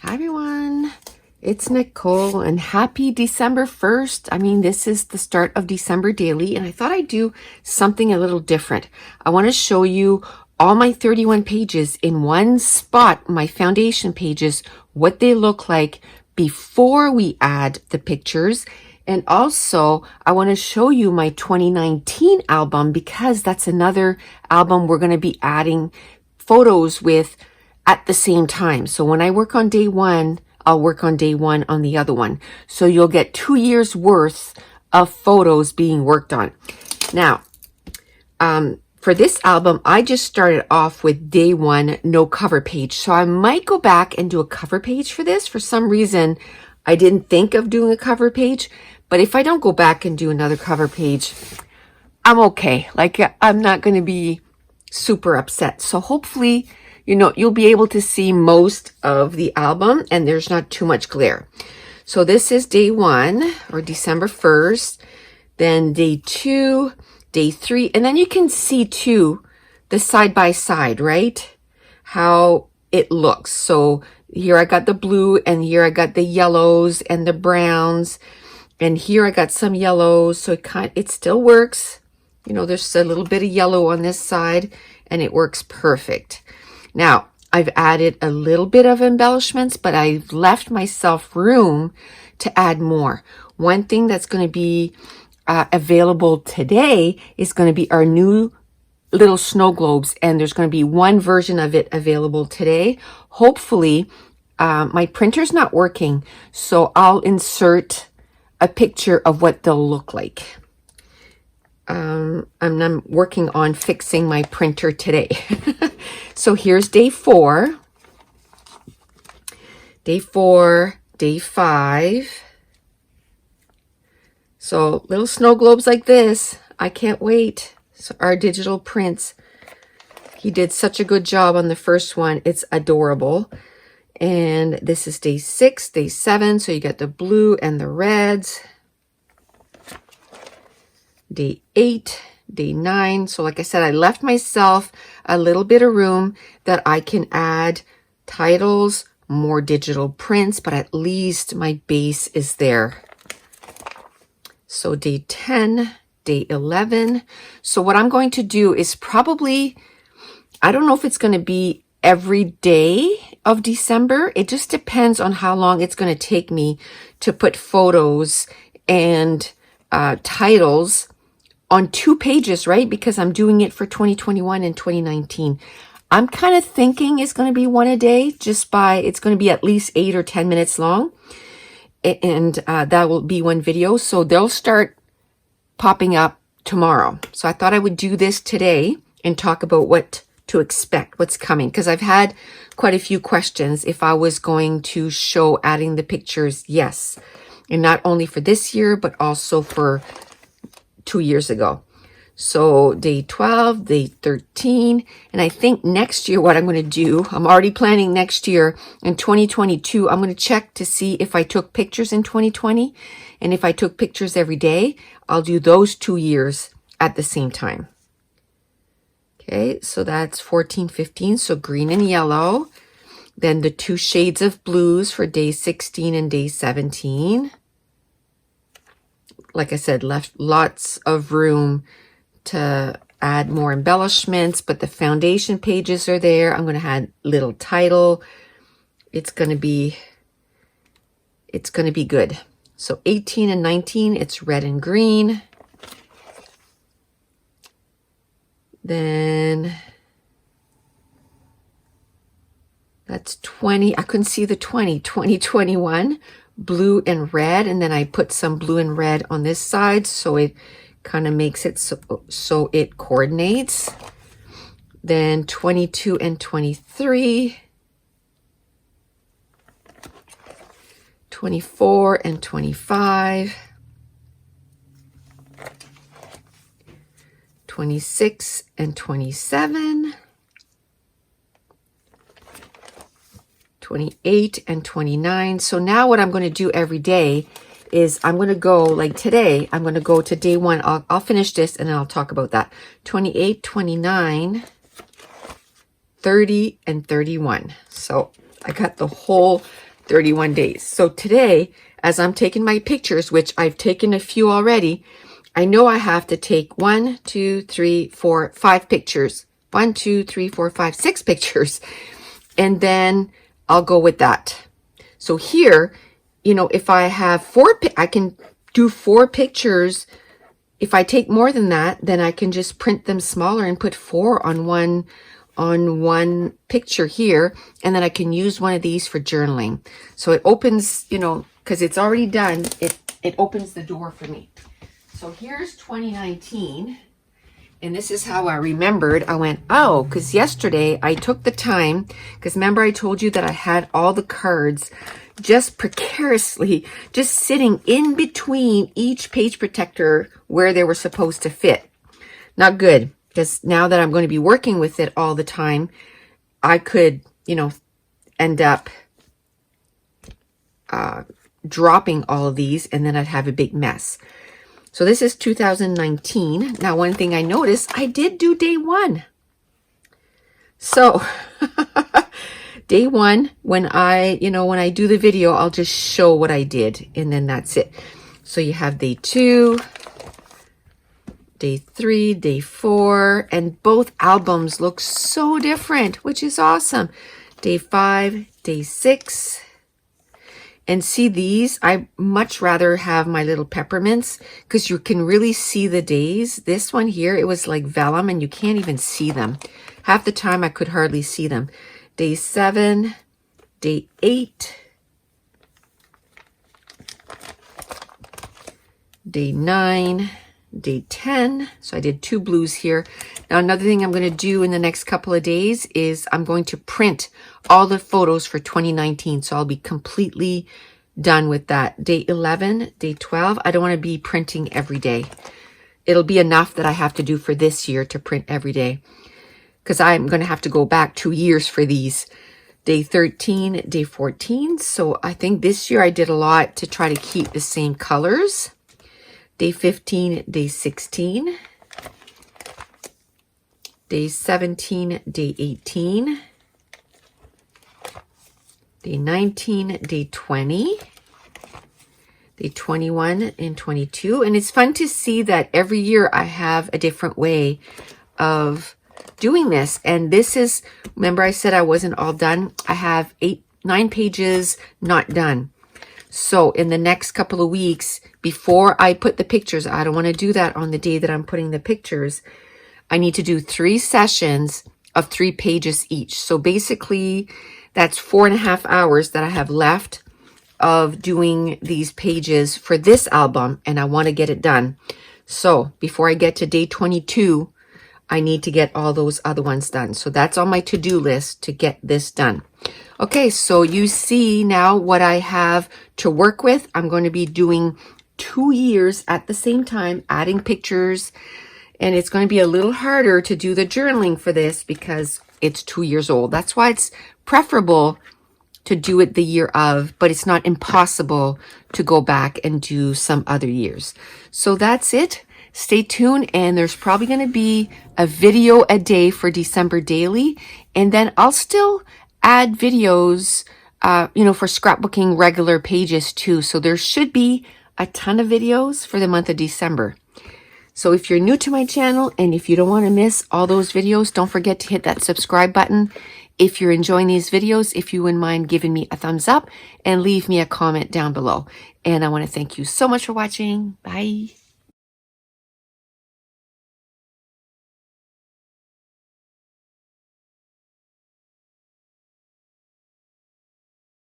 Hi everyone, it's Nicole and happy December 1st. I mean, this is the start of December daily and I thought I'd do something a little different. I want to show you all my 31 pages in one spot, my foundation pages, what they look like before we add the pictures. And also, I want to show you my 2019 album because that's another album we're going to be adding photos with at the same time. So when I work on day one, I'll work on day one on the other one. So you'll get 2 years worth of photos being worked on. Now, for this album, I just started off with day one, no cover page. So I might go back and do a cover page for this. For some reason, I didn't think of doing a cover page. But if I don't go back and do another cover page, I'm okay. Like, I'm not going to be super upset. So hopefully, you'll be able to see most of the album and there's not too much glare. So this is day one, or December 1st, then day two, day three, and then you can see too the side by side, right? How it looks. So here I got the blue and here I got the yellows and the browns, and here I got some yellows. So it still works. There's a little bit of yellow on this side and it works perfect. Now, I've added a little bit of embellishments, but I've left myself room to add more. One thing that's going to be available today is going to be our new little snow globes, and there's going to be one version of it available today. Hopefully, my printer's not working, so I'll insert a picture of what they'll look like. I'm working on fixing my printer today. So here's day four, day 5. So little snow globes like this. I can't wait. So our digital prints. He did such a good job on the first one. It's adorable. And this is day 6, day 7. So you got the blue and the reds. Day 8, day 9. So like I said, I left myself a little bit of room that I can add titles, more digital prints, but at least my base is there. So day 10, day 11. So what I'm going to do is probably, I don't know if it's going to be every day of December. It just depends on how long it's going to take me to put photos and titles on 2 pages, right? Because I'm doing it for 2021 and 2019. I'm kind of thinking it's going to be one a day, it's going to be at least 8 or 10 minutes long. And that will be one video. So they'll start popping up tomorrow. So I thought I would do this today and talk about what to expect, what's coming. Because I've had quite a few questions if I was going to show adding the pictures. Yes. And not only for this year, but also for 2 years ago. So day 12, day 13, and I think next year what I'm going to do, I'm already planning next year in 2022, I'm going to check to see if I took pictures in 2020, and if I took pictures every day, I'll do those 2 years at the same time. Okay, so that's 14, 15, so green and yellow. Then the 2 shades of blues for day 16 and day 17. Like I said, left lots of room to add more embellishments, but the foundation pages are there. I'm going to add little title. It's going to be good. So 18 and 19, it's red and green. Then that's 20. I couldn't see the 2021, blue and red. And then I put some blue and red on this side. So it kind of makes it so it coordinates. Then 22 and 23, 24 and 25, 26 and 27, 28 and 29. So now what I'm going to do every day is I'm going to go, like today, I'm going to go to day 1. I'll finish this and then I'll talk about that. 28, 29, 30, and 31. So I got the whole 31 days. So today, as I'm taking my pictures, which I've taken a few already, I know I have to take 1, 2, 3, 4, 5 pictures. 1, 2, 3, 4, 5, 6 pictures. And then I'll go with that. So here, you know, if I have 4, I can do 4 pictures. If I take more than that, then I can just print them smaller and put 4 on one picture here, and then I can use one of these for journaling. So it opens, you know, because it's already done, it opens the door for me. So here's 2019, and this is how I remembered. I went, oh, because yesterday I took the time, because remember I told you that I had all the cards just precariously, just sitting in between each page protector where they were supposed to fit. Not good, because now that I'm going to be working with it all the time, I could, you know, end up dropping all of these, and then I'd have a big mess. So this is 2019. Now, one thing I noticed, I did do day 1. So day 1, when I do the video, I'll just show what I did, and then that's it. So you have day 2, day 3, day 4, and both albums look so different, which is awesome. Day 5, day 6. And see these, I much rather have my little peppermints because you can really see the days. This one here, it was like vellum and you can't even see them. Half the time I could hardly see them. Day 7, day 8, day 9, day 10. So I did 2 blues here. Now another thing I'm going to do in the next couple of days is I'm going to print all the photos for 2019. So I'll be completely done with that. Day 11, day 12. I don't want to be printing every day. It'll be enough that I have to do for this year to print every day, because I'm going to have to go back 2 years for these. Day 13, day 14. So I think this year I did a lot to try to keep the same colors. Day 15, day 16, day 17, day 18, day 19, day 20, day 21 and 22. And it's fun to see that every year I have a different way of doing this. And this is, remember I said I wasn't all done? I have 9 pages not done. So in the next couple of weeks, before I put the pictures, I don't want to do that on the day that I'm putting the pictures. I need to do 3 sessions of 3 pages each. So basically, that's 4.5 hours that I have left of doing these pages for this album, and I want to get it done. So before I get to day 22, I need to get all those other ones done. So that's on my to-do list to get this done. Okay, so you see now what I have to work with. I'm going to be doing 2 years at the same time, adding pictures, and it's going to be a little harder to do the journaling for this because it's 2 years old. That's why it's preferable to do it the year of, but it's not impossible to go back and do some other years. So that's it. Stay tuned, and there's probably going to be a video a day for December daily, and then I'll still add videos, for scrapbooking regular pages too. So there should be a ton of videos for the month of December. So if you're new to my channel and if you don't want to miss all those videos, don't forget to hit that subscribe button. If you're enjoying these videos, if you wouldn't mind giving me a thumbs up and leave me a comment down below. And I want to thank you so much for watching. Bye.